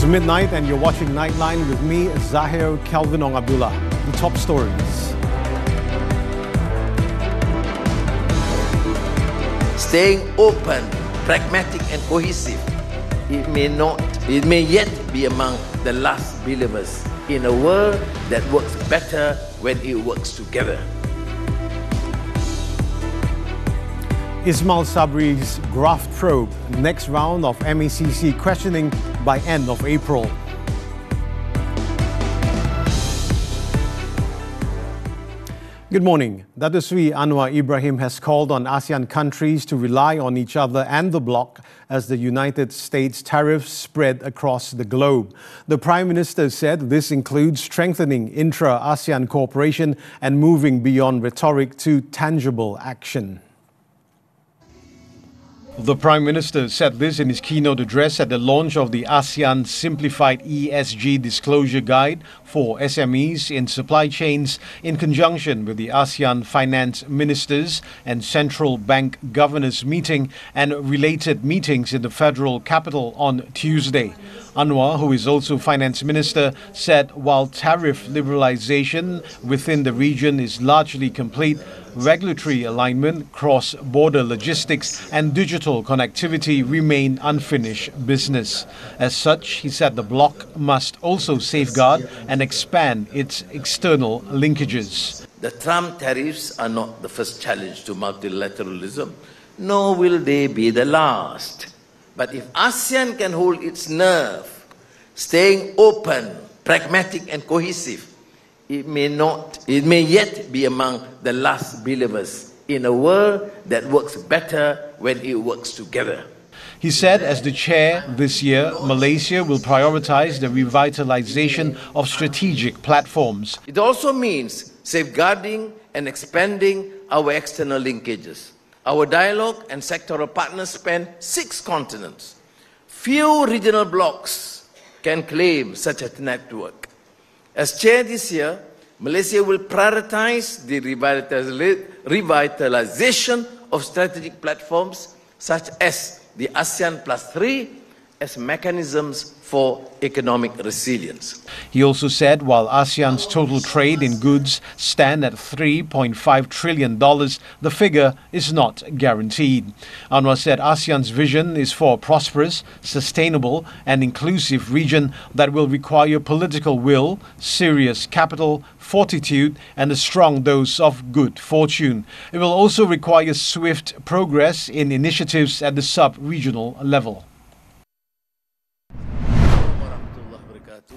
midnight and you're watching Nightline with me, Zahir, Kelvin and Abdullah. The top stories. Staying open, pragmatic and cohesive. It may yet be among the last believers in a world that works better when it works together. Ismail Sabri's graft probe, next round of MACC questioning by end of April. Good morning. Datuk Sri Anwar Ibrahim has called on ASEAN countries to rely on each other and the bloc as the United States tariffs spread across the globe. The Prime Minister said this includes strengthening intra-ASEAN cooperation and moving beyond rhetoric to tangible action. The Prime Minister said this in his keynote address at the launch of the ASEAN Simplified ESG Disclosure Guide for SMEs in supply chains in conjunction with the ASEAN Finance Ministers and Central Bank Governors meeting and related meetings in the Federal Capital on Tuesday. Anwar, who is also Finance Minister, said while tariff liberalisation within the region is largely complete, regulatory alignment, cross-border logistics and digital connectivity remain unfinished business. As such, he said the bloc must also safeguard and expand its external linkages. The Trump tariffs are not the first challenge to multilateralism, nor will they be the last. But if ASEAN can hold its nerve, staying open, pragmatic and cohesive, it may yet be among the last believers in a world that works better when it works together. He said as the chair this year, Malaysia will prioritise the revitalisation of strategic platforms. It also means safeguarding and expanding our external linkages. Our dialogue and sectoral partners span 6 continents. Few regional blocs can claim such a network. As chair this year, Malaysia will prioritise the revitalisation of strategic platforms such as the ASEAN Plus 3 as mechanisms for economic resilience. He also said while ASEAN's total trade in goods stand at $3.5 trillion, the figure is not guaranteed. Anwar said ASEAN's vision is for a prosperous, sustainable and inclusive region that will require political will, serious capital, fortitude and a strong dose of good fortune. It will also require swift progress in initiatives at the sub-regional level.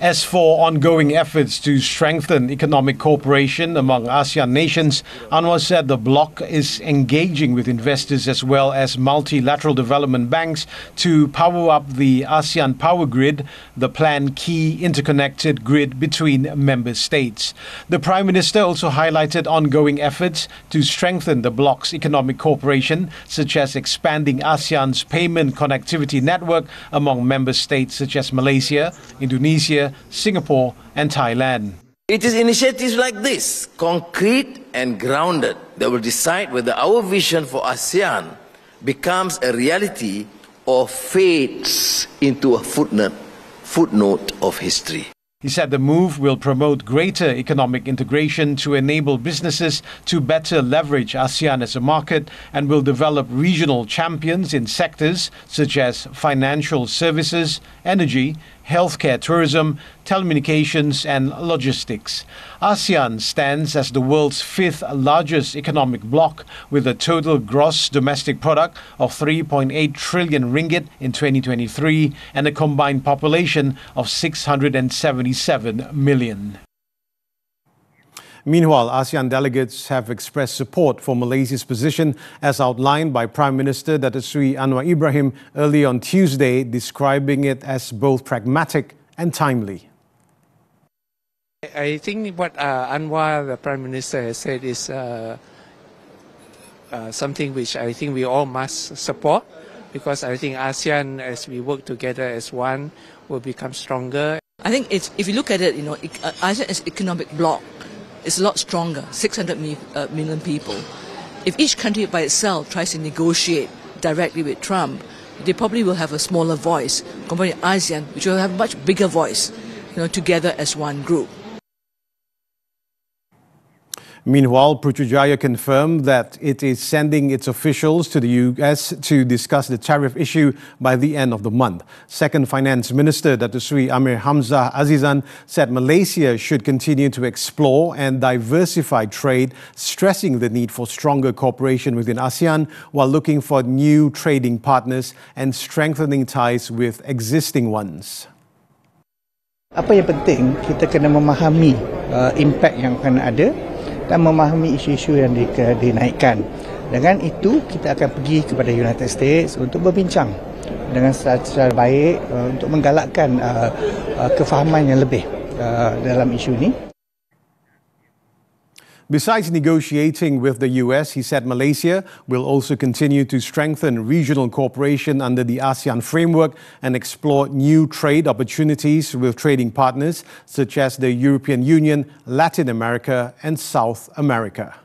As for ongoing efforts to strengthen economic cooperation among ASEAN nations, Anwar said the bloc is engaging with investors as well as multilateral development banks to power up the ASEAN power grid, the planned key interconnected grid between member states. The Prime Minister also highlighted ongoing efforts to strengthen the bloc's economic cooperation, such as expanding ASEAN's payment connectivity network among member states such as Malaysia, Indonesia, Singapore and Thailand. It is initiatives like this, concrete and grounded, that will decide whether our vision for ASEAN becomes a reality or fades into a footnote of history. He said the move will promote greater economic integration to enable businesses to better leverage ASEAN as a market and will develop regional champions in sectors such as financial services, energy, healthcare, tourism, telecommunications and logistics. ASEAN stands as the world's 5th largest economic bloc with a total gross domestic product of 3.8 trillion ringgit in 2023 and a combined population of 677 million. Meanwhile, ASEAN delegates have expressed support for Malaysia's position as outlined by Prime Minister Datuk Sri Anwar Ibrahim early on Tuesday, describing it as both pragmatic and timely. I think what Anwar, the Prime Minister, has said is something which I think we all must support, because I think ASEAN, as we work together as one, will become stronger. I think if you look at it, ASEAN as economic bloc is a lot stronger, 600 million people. If each country by itself tries to negotiate directly with Trump, they probably will have a smaller voice compared to ASEAN, which will have a much bigger voice, together as one group. Meanwhile, Putrajaya confirmed that it is sending its officials to the US to discuss the tariff issue by the end of the month. Second Finance Minister Datuk Sri Amir Hamzah Azizan said Malaysia should continue to explore and diversify trade, stressing the need for stronger cooperation within ASEAN while looking for new trading partners and strengthening ties with existing ones. Apa yang penting, kita kena memahami impact yang akan ada dan memahami isu-isu yang dinaikkan. Dengan itu, kita akan pergi kepada United States untuk berbincang dengan secara baik untuk menggalakkan kefahaman yang lebih dalam isu ini. Besides negotiating with the US, he said Malaysia will also continue to strengthen regional cooperation under the ASEAN framework and explore new trade opportunities with trading partners such as the European Union, Latin America and South America.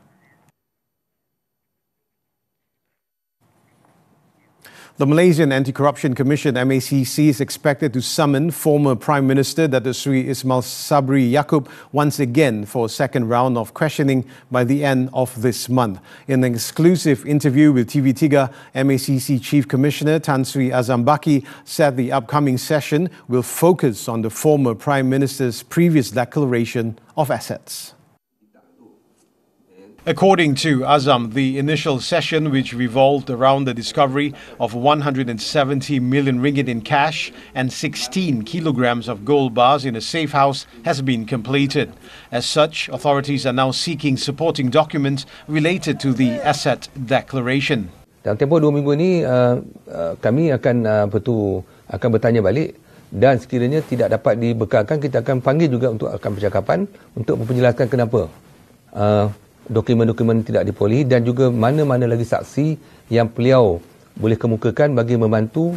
The Malaysian Anti-Corruption Commission MACC is expected to summon former Prime Minister Datuk Sri Ismail Sabri Yaakob once again for a second round of questioning by the end of this month. In an exclusive interview with TV3, MACC Chief Commissioner Tan Sri Azam Baki said the upcoming session will focus on the former Prime Minister's previous declaration of assets. According to Azam, the initial session, which revolved around the discovery of 170 million ringgit in cash and 16 kilograms of gold bars in a safe house, has been completed. As such, authorities are now seeking supporting documents related to the asset declaration. Dalam tempoh 2 minggu ini, kami akan bertanya balik dan sekiranya tidak dapat dibekalkan, kita akan panggil juga untuk akan percakapan untuk memperjelaskan kenapa dokumen-dokumen tidak diperolehi dan juga mana-mana lagi saksi yang beliau boleh kemukakan bagi membantu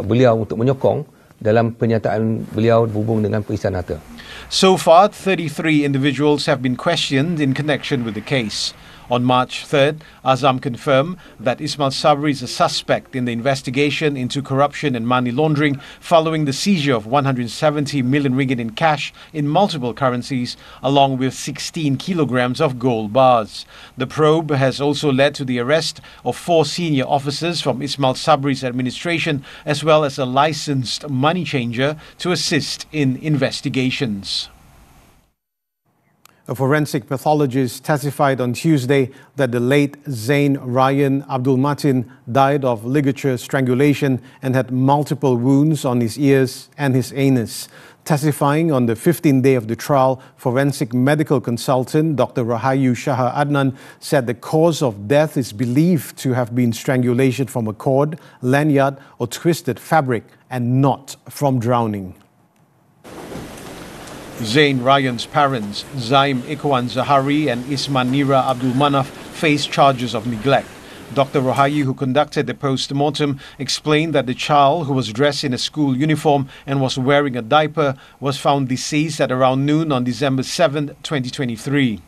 beliau untuk menyokong dalam pernyataan beliau berhubung dengan perisian harta. So far, 33 individuals have been questioned in connection with the case. On March 3rd, Azam confirmed that Ismail Sabri is a suspect in the investigation into corruption and money laundering following the seizure of 170 million ringgit in cash in multiple currencies, along with 16 kilograms of gold bars. The probe has also led to the arrest of 4 senior officers from Ismail Sabri's administration, as well as a licensed money changer to assist in investigations. A forensic pathologist testified on Tuesday that the late Zain Ryan Abdul Matin died of ligature strangulation and had multiple wounds on his ears and his anus. Testifying on the 15th day of the trial, forensic medical consultant Dr. Rahayu Shah Adnan said the cause of death is believed to have been strangulation from a cord, lanyard or twisted fabric and not from drowning. Zain Ryan's parents, Zaim Ikwan Zahari and Ismanira Abdul Manaf, face charges of neglect. Dr. Rahayu, who conducted the post-mortem, explained that the child, who was dressed in a school uniform and was wearing a diaper, was found deceased at around noon on December 7, 2023.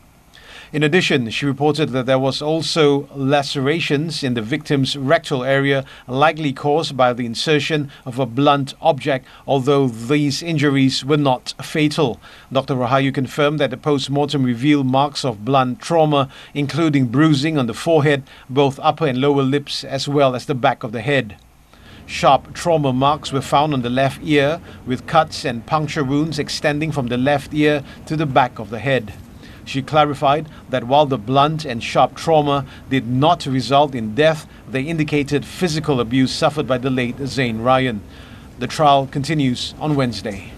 In addition, she reported that there was also lacerations in the victim's rectal area, likely caused by the insertion of a blunt object, although these injuries were not fatal. Dr. Rahayu confirmed that the post-mortem revealed marks of blunt trauma, including bruising on the forehead, both upper and lower lips, as well as the back of the head. Sharp trauma marks were found on the left ear, with cuts and puncture wounds extending from the left ear to the back of the head. She clarified that while the blunt and sharp trauma did not result in death, they indicated physical abuse suffered by the late Zain Ryan. The trial continues on Wednesday.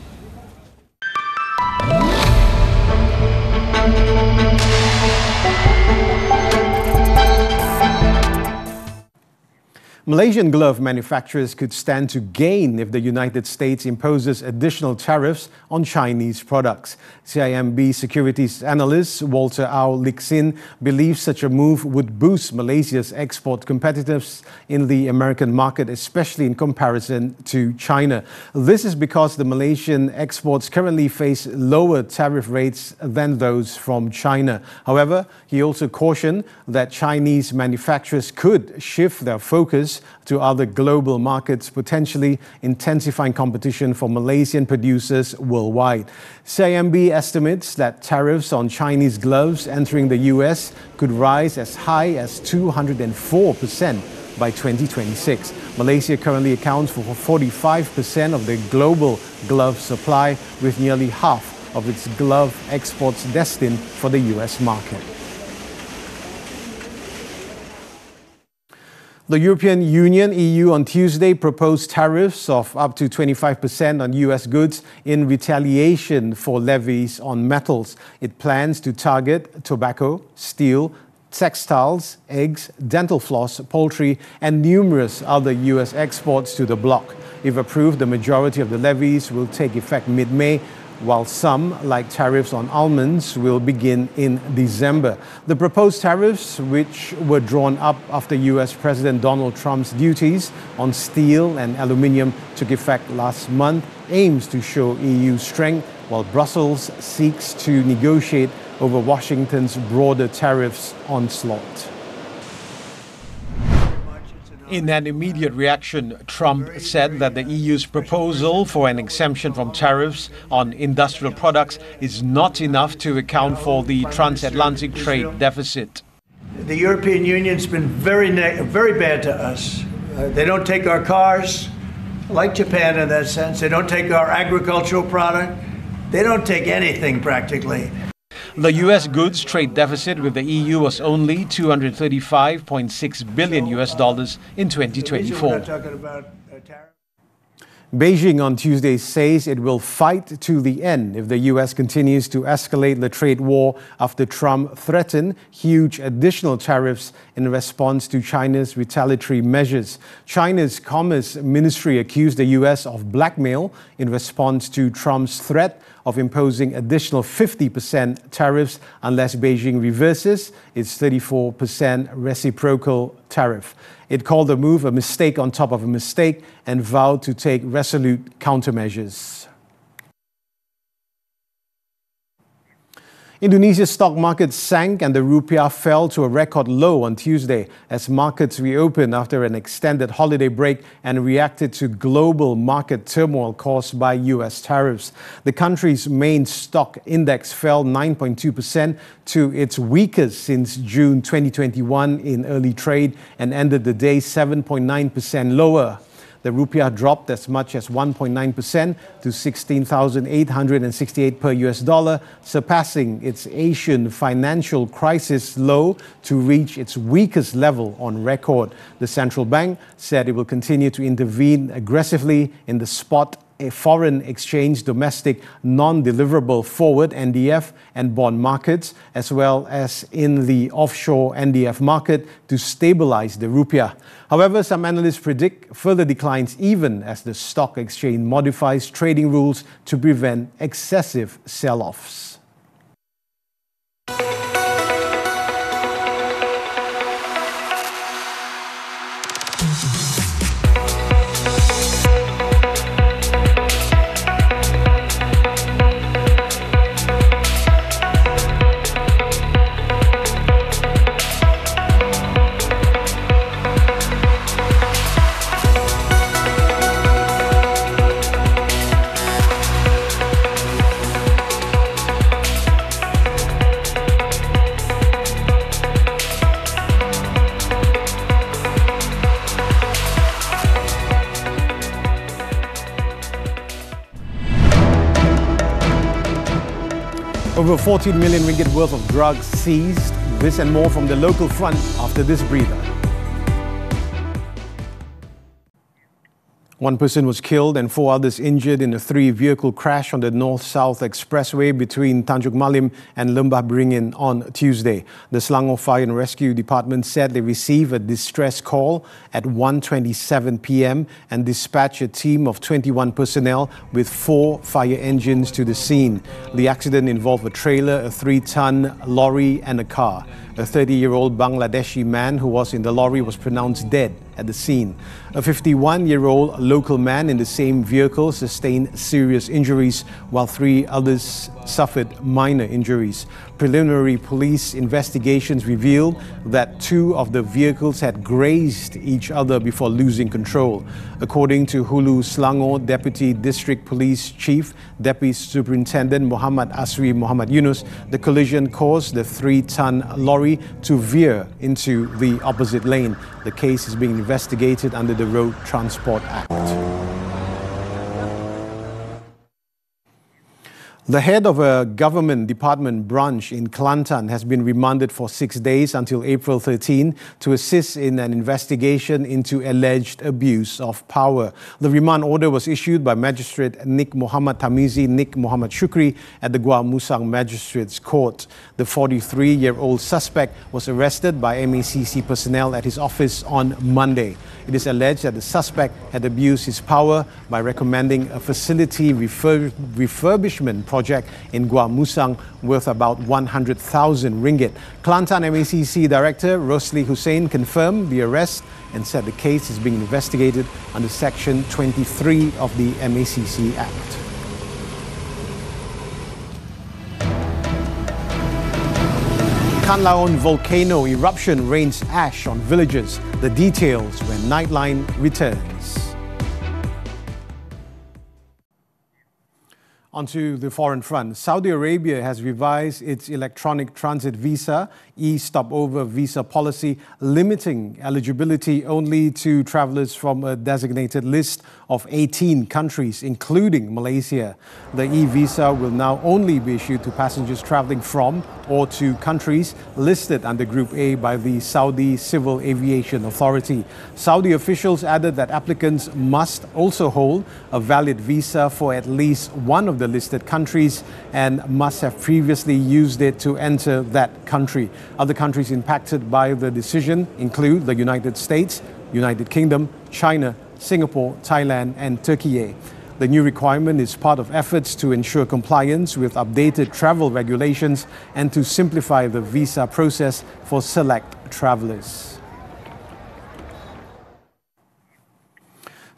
Malaysian glove manufacturers could stand to gain if the United States imposes additional tariffs on Chinese products. CIMB securities analyst Walter Au Lixin believes such a move would boost Malaysia's export competitiveness in the American market, especially in comparison to China. This is because the Malaysian exports currently face lower tariff rates than those from China. However, he also cautioned that Chinese manufacturers could shift their focus exports to other global markets, potentially intensifying competition for Malaysian producers worldwide. CIMB estimates that tariffs on Chinese gloves entering the US could rise as high as 204% by 2026. Malaysia currently accounts for 45% of the global glove supply, with nearly half of its glove exports destined for the US market. The European Union, EU, on Tuesday proposed tariffs of up to 25% on US goods in retaliation for levies on metals. It plans to target tobacco, steel, textiles, eggs, dental floss, poultry, and numerous other US exports to the bloc. If approved, the majority of the levies will take effect mid-May, while some, like tariffs on almonds, will begin in December. The proposed tariffs, which were drawn up after US President Donald Trump's duties on steel and aluminium took effect last month, aims to show EU strength, while Brussels seeks to negotiate over Washington's broader tariffs onslaught. In an immediate reaction, Trump said that the EU's proposal for an exemption from tariffs on industrial products is not enough to account for the transatlantic trade deficit. The European Union's been very bad to us. They don't take our cars, like Japan in that sense. They don't take our agricultural product. They don't take anything practically. The US goods trade deficit with the EU was only $235.6 billion in 2024. Beijing on Tuesday says it will fight to the end if the US continues to escalate the trade war after Trump threatened huge additional tariffs in response to China's retaliatory measures. China's Commerce Ministry accused the US of blackmail in response to Trump's threat of imposing additional 50% tariffs unless Beijing reverses its 34% reciprocal tariff. It called the move a mistake on top of a mistake and vowed to take resolute countermeasures. Indonesia's stock market sank and the rupiah fell to a record low on Tuesday as markets reopened after an extended holiday break and reacted to global market turmoil caused by US tariffs. The country's main stock index fell 9.2% to its weakest since June 2021 in early trade and ended the day 7.9% lower. The rupiah dropped as much as 1.9% to 16,868 per US dollar, surpassing its Asian financial crisis low to reach its weakest level on record. The central bank said it will continue to intervene aggressively in the spot foreign exchange domestic non-deliverable forward NDF and bond markets, as well as in the offshore NDF market to stabilize the rupiah. However, some analysts predict further declines even as the stock exchange modifies trading rules to prevent excessive sell-offs. Over 14 million ringgit worth of drugs seized. This and more from the local front after this breather. One person was killed and 4 others injured in a 3-vehicle crash on the North-South Expressway between Tanjung Malim and Lembah Beringin on Tuesday. The Selangor Fire and Rescue Department said they received a distress call at 1:27 p.m. and dispatched a team of 21 personnel with 4 fire engines to the scene. The accident involved a trailer, a 3-ton lorry and a car. A 30-year-old Bangladeshi man who was in the lorry was pronounced dead at the scene. A 51-year-old local man in the same vehicle sustained serious injuries, while 3 others suffered minor injuries. Preliminary police investigations revealed that 2 of the vehicles had grazed each other before losing control. According to Hulu Selangor Deputy District Police Chief, Deputy Superintendent Muhammad Asri Muhammad Yunus, the collision caused the 3-ton lorry to veer into the opposite lane. The case is being investigated under the Road Transport Act. The head of a government department branch in Kelantan has been remanded for 6 days until April 13 to assist in an investigation into alleged abuse of power. The remand order was issued by Magistrate Nik Muhammad Tamizi Nik Muhammad Shukri at the Gua Musang Magistrates Court. The 43-year-old suspect was arrested by MACC personnel at his office on Monday. It is alleged that the suspect had abused his power by recommending a facility refurbishment project in Gua Musang worth about 100,000 ringgit. Kelantan MACC Director Rosli Hussein confirmed the arrest and said the case is being investigated under Section 23 of the MACC Act. Kanlaon volcano eruption rains ash on villages. The details when Nightline returns. Onto the foreign front. Saudi Arabia has revised its electronic transit visa, e-stopover visa policy, limiting eligibility only to travellers from a designated list of 18 countries, including Malaysia. The e-visa will now only be issued to passengers travelling from or to countries listed under Group A by the Saudi Civil Aviation Authority. Saudi officials added that applicants must also hold a valid visa for at least one of the listed countries and must have previously used it to enter that country. Other countries impacted by the decision include the United States, United Kingdom, China, Singapore, Thailand and Turkey. The new requirement is part of efforts to ensure compliance with updated travel regulations and to simplify the visa process for select travellers.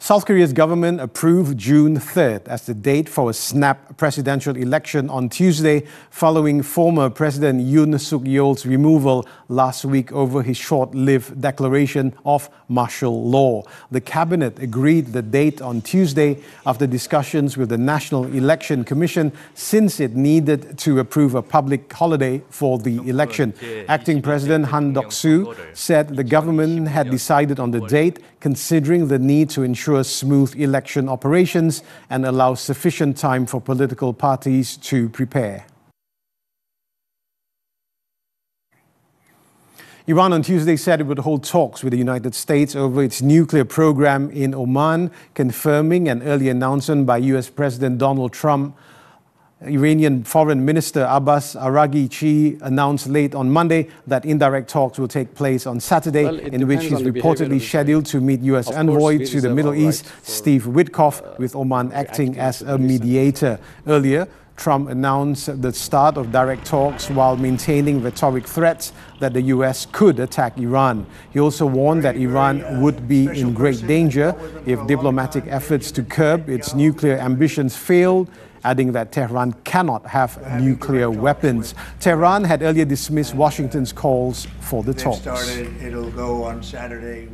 South Korea's government approved June 3rd as the date for a snap presidential election on Tuesday, following former President Yoon Suk-yeol's removal last week over his short-lived declaration of martial law. The cabinet agreed the date on Tuesday after discussions with the National Election Commission, since it needed to approve a public holiday for the election. Acting President Han Duck-soo said the government had decided on the date considering the need to ensure smooth election operations and allow sufficient time for political parties to prepare. Iran on Tuesday said it would hold talks with the United States over its nuclear program in Oman, confirming an early announcement by US President Donald Trump. Iranian Foreign Minister Abbas Araghchi announced late on Monday that indirect talks will take place on Saturday, in which he's reportedly scheduled to meet U.S. envoy to the Middle East, Steve Witkoff, with Oman acting as a mediator. Earlier, Trump announced the start of direct talks while maintaining rhetoric threats that the U.S. could attack Iran. He also warned that Iran would be in great danger if diplomatic efforts to curb its nuclear ambitions failed, adding that Tehran cannot have nuclear weapons. Tehran had earlier dismissed Washington's calls for the talks. It'll go on Saturday.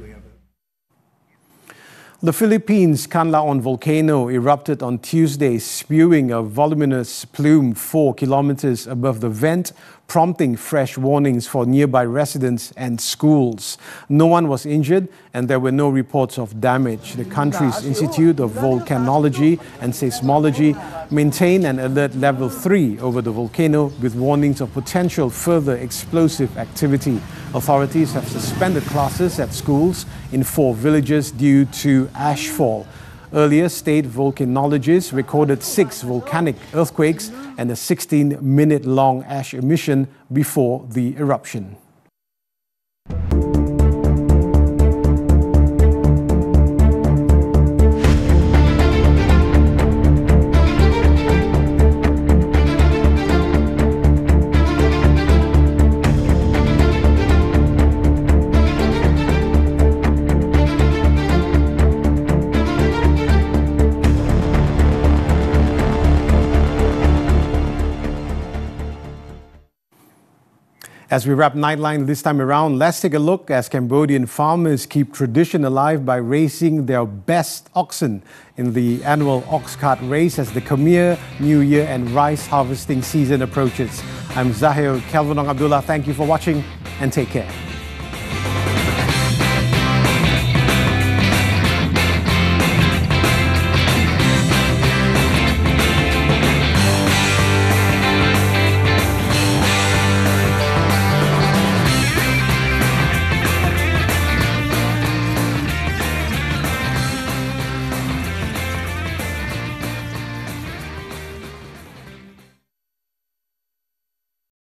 The Philippines' Canlaon volcano erupted on Tuesday, spewing a voluminous plume 4 kilometers above the vent, prompting fresh warnings for nearby residents and schools. No one was injured and there were no reports of damage. The country's Institute of Volcanology and Seismology maintained an alert level 3 over the volcano with warnings of potential further explosive activity. Authorities have suspended classes at schools in 4 villages due to ashfall. Earlier, state volcanologists recorded 6 volcanic earthquakes and a 16-minute-long ash emission before the eruption. As we wrap Nightline this time around, let's take a look as Cambodian farmers keep tradition alive by racing their best oxen in the annual ox cart race as the Khmer New Year and rice harvesting season approaches. I'm Zahir, Kelvin and Abdullah. Thank you for watching and take care.